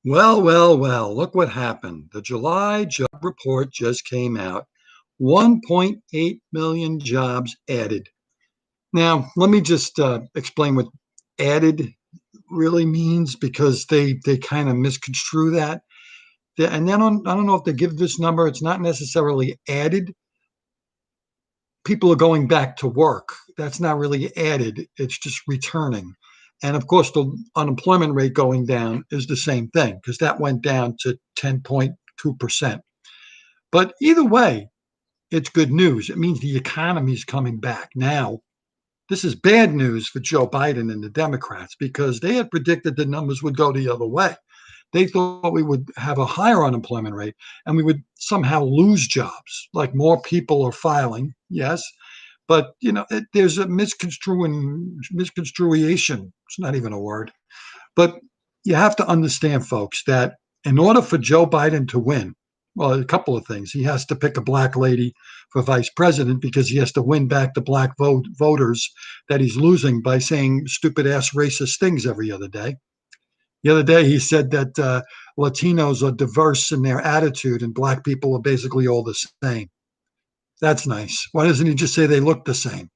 Well, well, well, look what happened. The July job report just came out. 1.8 million jobs added. Now, let me just explain what added really means because they kind of misconstrue that. And then I don't know if they give this number. It's not necessarily added. People are going back to work. That's not really added. It's just returning. And of course, the unemployment rate going down is the same thing because that went down to 10.2%. But either way, it's good news. It means the economy is coming back. Now, this is bad news for Joe Biden and the Democrats because they had predicted the numbers would go the other way. They thought we would have a higher unemployment rate and we would somehow lose jobs, like more people are filing, yes. But there's a misconstruation. It's not even a word. But you have to understand, folks, that in order for Joe Biden to win, well, a couple of things. He has to pick a black lady for vice president because he has to win back the black voters that he's losing by saying stupid ass racist things every other day. The other day, he said that Latinos are diverse in their attitude and black people are basically all the same. That's nice. Why doesn't he just say they look the same?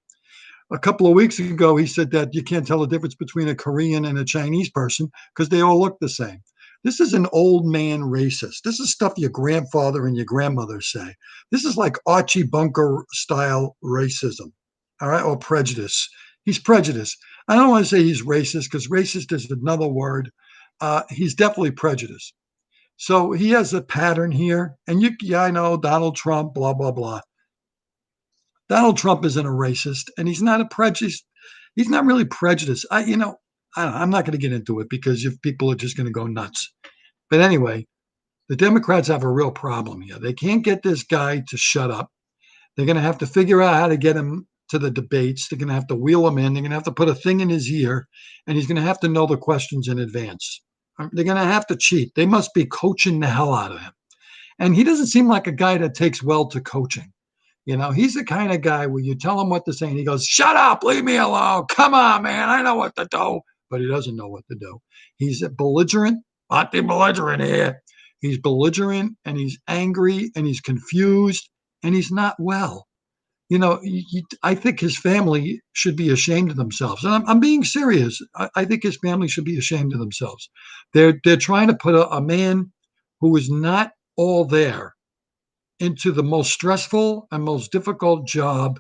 A couple of weeks ago, he said that you can't tell the difference between a Korean and a Chinese person because they all look the same. This is an old man racist. This is stuff your grandfather and your grandmother say. This is like Archie Bunker style racism, all right, or prejudice. He's prejudiced. I don't want to say he's racist because racist is another word. He's definitely prejudiced. So he has a pattern here. And yeah, I know Donald Trump, blah, blah, blah. Donald Trump isn't a racist, and he's not a prejudice. He's not really prejudiced. I'm not going to get into it because if people are just going to go nuts. But anyway, the Democrats have a real problem here. They can't get this guy to shut up. They're going to have to figure out how to get him to the debates. They're going to have to wheel him in. They're going to have to put a thing in his ear, and he's going to have to know the questions in advance. They're going to have to cheat. They must be coaching the hell out of him. And he doesn't seem like a guy that takes well to coaching. He's the kind of guy where you tell him what to say and he goes, shut up, leave me alone. Come on, man. I know what to do. But he doesn't know what to do. He's a belligerent, anti-belligerent here. He's belligerent and he's angry and he's confused and he's not well. I think his family should be ashamed of themselves. And I'm being serious. I think his family should be ashamed of themselves. They're trying to put a man who is not all there into the most stressful and most difficult job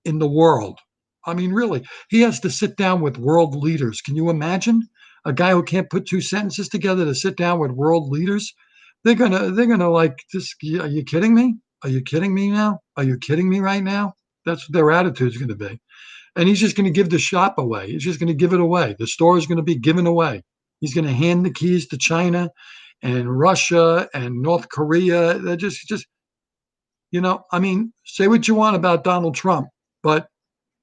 in the world. I mean, really, he has to sit down with world leaders. Can you imagine a guy who can't put two sentences together to sit down with world leaders? They're gonna like this. Are you kidding me? Are you kidding me now? Are you kidding me right now? That's what their attitude is going to be. And he's just going to give the shop away. He's just going to give it away. The store is going to be given away. He's going to hand the keys to China and Russia and North Korea. They're just I mean, say what you want about Donald Trump, but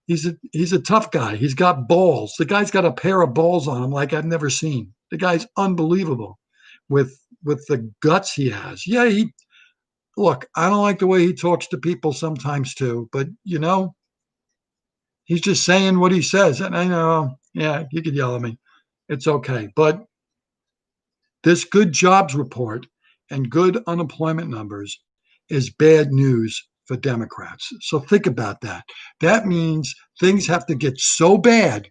he's a tough guy. He's got balls. The guy's got a pair of balls on him like I've never seen. The guy's unbelievable with the guts he has. Yeah, look, I don't like the way he talks to people sometimes too, but he's just saying what he says. And I know, yeah, you could yell at me. It's okay. But this good jobs report and good unemployment numbers is bad news for Democrats. So think about that. That means things have to get so bad.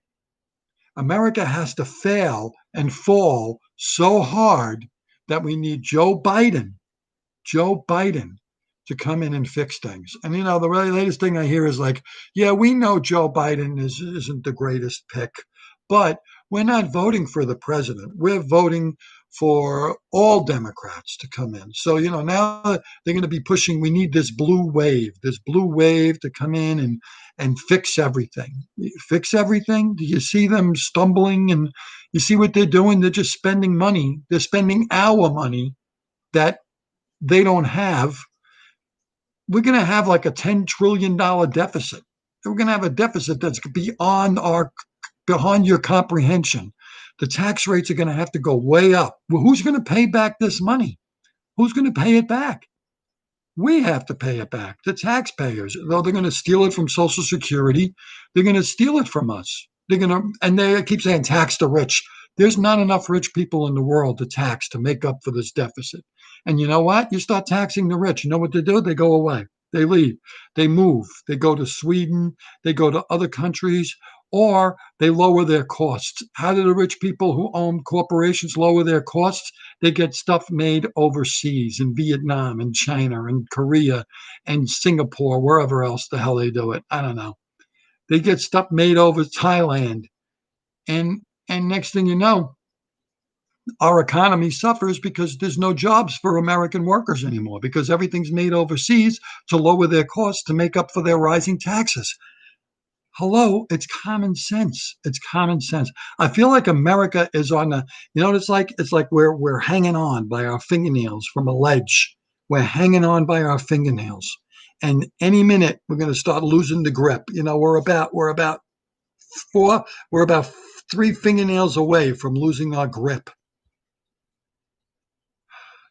America has to fail and fall so hard that we need Joe Biden to come in and fix things. And the really latest thing I hear is like, yeah, we know Joe Biden isn't the greatest pick, but we're not voting for the president. We're voting for all Democrats to come in. So, now they're going to be pushing, we need this blue wave to come in and fix everything. Fix everything? Do you see them stumbling? And you see what they're doing? They're just spending money. They're spending our money that they don't have. We're going to have like a $10 trillion deficit. We're going to have a deficit that's beyond your comprehension. The tax rates are going to have to go way up. Well, who's going to pay back this money? Who's going to pay it back? We have to pay it back. The taxpayers. Though they're going to steal it from Social Security, they're going to steal it from us. And they keep saying tax the rich. There's not enough rich people in the world to tax to make up for this deficit. And you know what? You start taxing the rich. You know what they do? They go away. They leave. They move. They go to Sweden. They go to other countries, or they lower their costs. How do the rich people who own corporations lower their costs? They get stuff made overseas in Vietnam and China and Korea and Singapore, wherever else the hell they do it. I don't know. They get stuff made over Thailand, and and next thing you know, our economy suffers because there's no jobs for American workers anymore because everything's made overseas to lower their costs to make up for their rising taxes. Hello, it's common sense. It's common sense. I feel like America is on the, you know what it's like? It's like we're hanging on by our fingernails from a ledge. We're hanging on by our fingernails. And any minute we're going to start losing the grip. You know, four, we're about three fingernails away from losing our grip.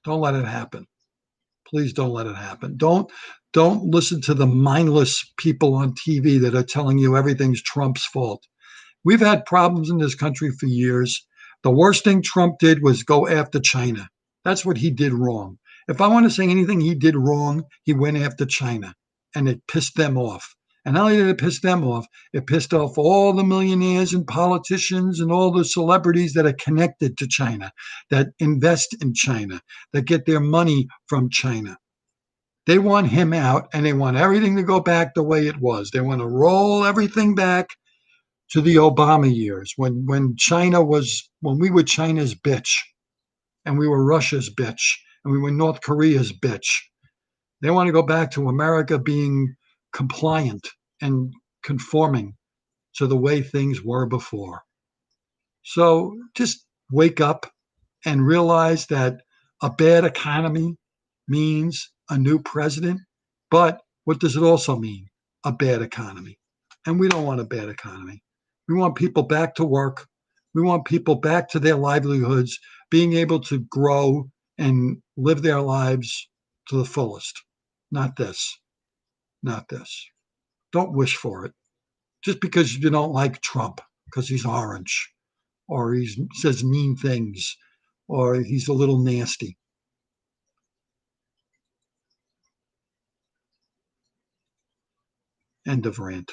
Don't let it happen. Please don't let it happen. Don't listen to the mindless people on TV that are telling you everything's Trump's fault. We've had problems in this country for years. The worst thing Trump did was go after China. That's what he did wrong. If I want to say anything he did wrong, he went after China and it pissed them off. And not only did it piss them off, it pissed off all the millionaires and politicians and all the celebrities that are connected to China, that invest in China, that get their money from China. They want him out and they want everything to go back the way it was. They want to roll everything back to the Obama years when China was when we were China's bitch and we were Russia's bitch and we were North Korea's bitch. They want to go back to America being compliant and conforming to the way things were before. So just wake up and realize that a bad economy means a new president. But what does it also mean? A bad economy. And we don't want a bad economy. We want people back to work. We want people back to their livelihoods, being able to grow and live their lives to the fullest. Not this. Not this. Don't wish for it. Just because you don't like Trump, because he's orange, or he says mean things, or he's a little nasty. End of rant.